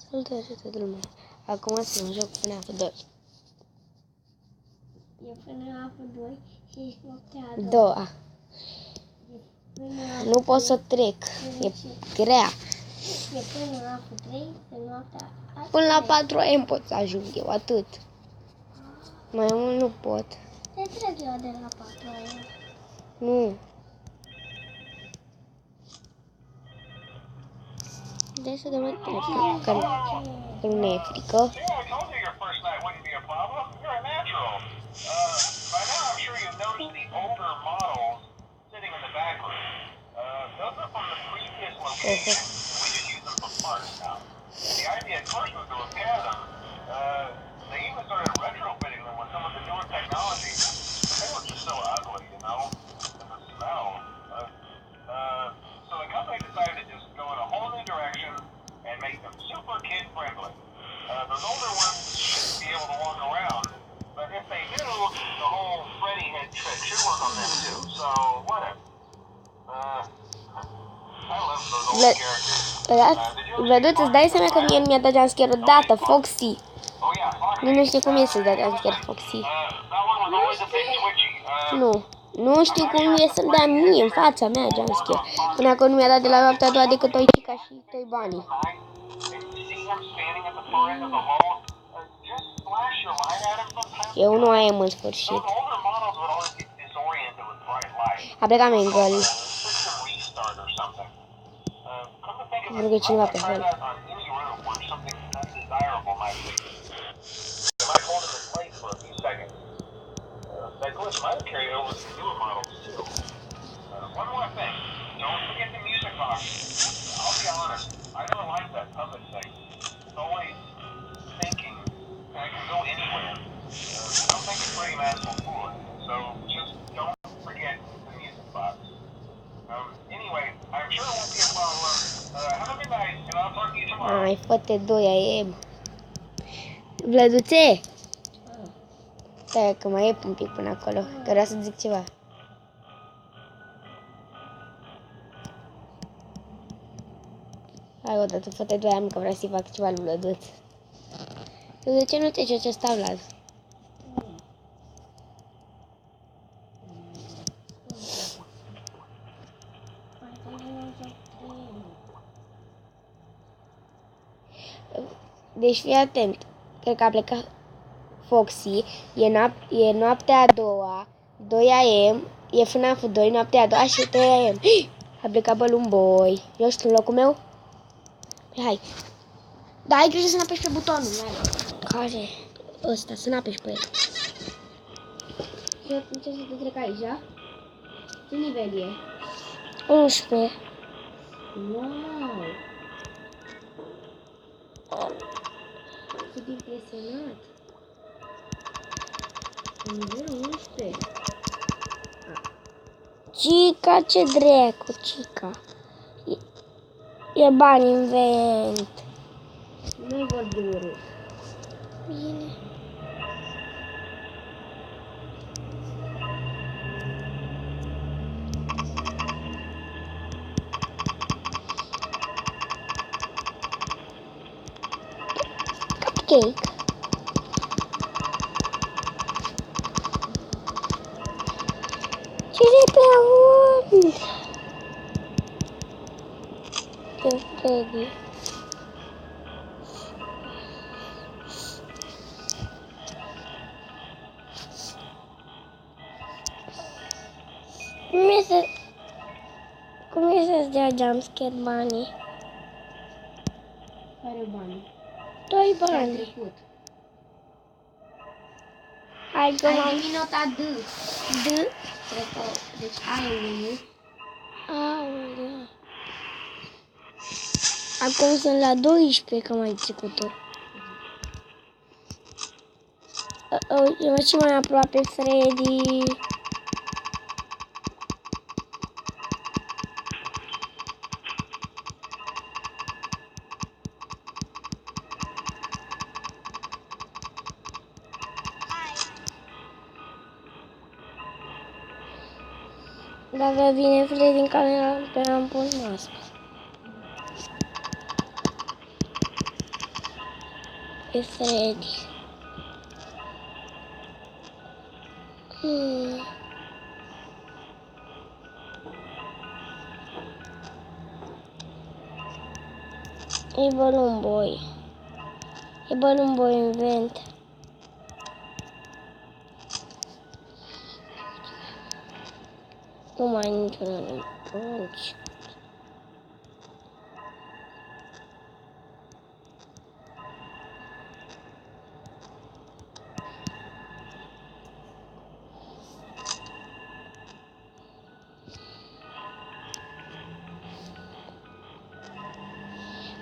Salutare toată lumea. Acum sunt joc FNAF 2. E FNAF 2 și ești noaptea a Doua. Nu pot să trec. E grea. E FNAF 3 și noaptea a Până la 4 AM pot să ajung eu, atât. Mai mult nu pot. Te trec eu de la 4 AM. Nu. Dai să dăm mai că nu e frică. Those older ones should be able to walk around, but if they do, the whole Freddy head trick should work on them too. So whatever. I love those old characters. Vedeți, îți dai seama că mie nu mi-a dat jumpscare odată, Foxy. Nu știu cum e să-ți dea jumpscare, Foxy. Nu știu cum e să-mi dea mie în fața mea jumpscare. Până acum nu mi-a dat de la noaptea a doua decât Toichica și Toi Bunny. Eu nu am în sfârșit. A plecat Mangle. Vreau că cineva pe hol. Ai, fă-te 2 AM. Vlăduțe! Stai că mai e un pic până acolo, că vreau să zic ceva. Hai odată, fă-te 2 AM că vreau să-i fac ceva lui Vlăduț. De ce nu te ce stau la zi? Deci fii atent, cred că a plecat Foxy, e noaptea a doua, 2 AM, e FNAF 2, noaptea a doua și 3 AM. A plecat Balloon Boy. Eu sunt în locul meu? Hai. Da, ai grijă să n-apeși pe butonul. Care? Ăsta, să n-apeși pe el. Și eu încerc să te trec aici, da? Ce nivel e? 11. Wow! Sunt impresionat. Nivelul 11. Cica, ce dracu, Cica. E bani în vent. Nu vorbi urât. Bine. Cupcake. Ce-i pe unde? Pe Freddy. Cum e să-ți dea jumpscare banii? Care bani? 2 Ce-a bani. trecut? Hai că Ai m-am... primit nota D. D? Cred că, deci ai 1. Aoleu. Acum sunt la 12, că mai trecut-o. Eu și mai aproape Freddy. Dacă vine Freddy din camera, pe am pus mască. E Freddy. E Balloon Boy. E Balloon Boy în vent. Nu mai ai niciuna nici.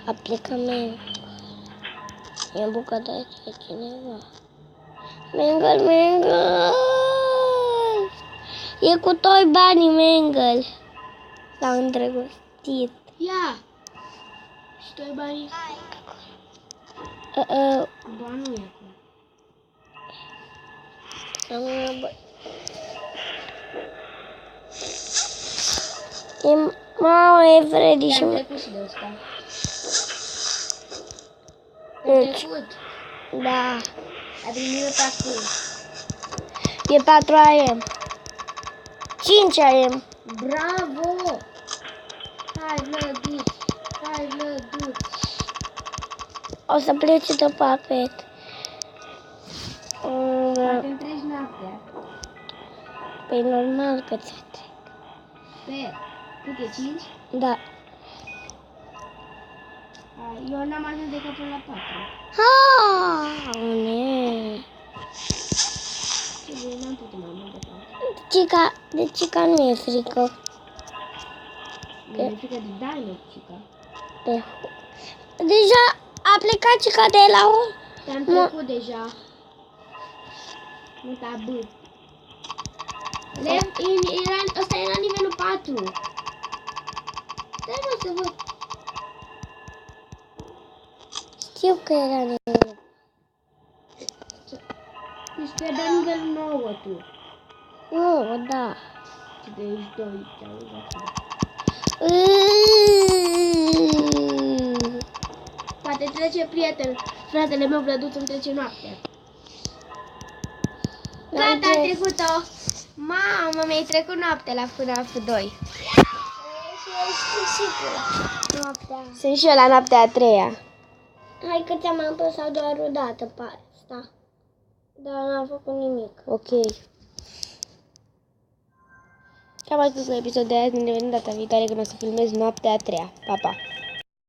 Aplicament. E bucata de cineva. Mangle. E cu toi banii, Mangle. L-am îndrăgostit. Ia! Și tu ai banii? Ba nu e acum. Mama, e Freddy și... Am trecut și de ăsta. Deci, Trecut. da. Ai primit acum. E 4 AM. 5 AM. Bravo! Hai, vlăduț! Hai, vlăduț! O să plece de papet. Poate întregi noaptea. Păi normal că ți-a trec. Pe, cât e, 5? Da. Eu n-am ajuns decât până la 4. Ne. Eu n-am putut mai mult de 4. De Cica nu e frică. Mi-e frică de Dino, Cica. Deja a plecat Cica de la o... Te-am trecut deja. Nu te-a băt. Ăsta era nivelul 4. Stai mă să văd. Știu că era nivelul. Deci pierdea nivelul 9 tu. Nu, da. Și de aici 2 te-au luat. Poate trece prieten. Fratele meu Vlăduț îmi trece noaptea. Gata, ai trecut-o. Mamă, mi-ai trecut noaptea la FNAF 2. Sunt și eu la noaptea a 3-a. Hai că ți-am apăsat doar o dată pe asta. Dar n-am făcut nimic. Ok. Cam atât cu episodul de azi. Ne vedem data viitoare când o să filmez noaptea a 3-a. Pa, pa!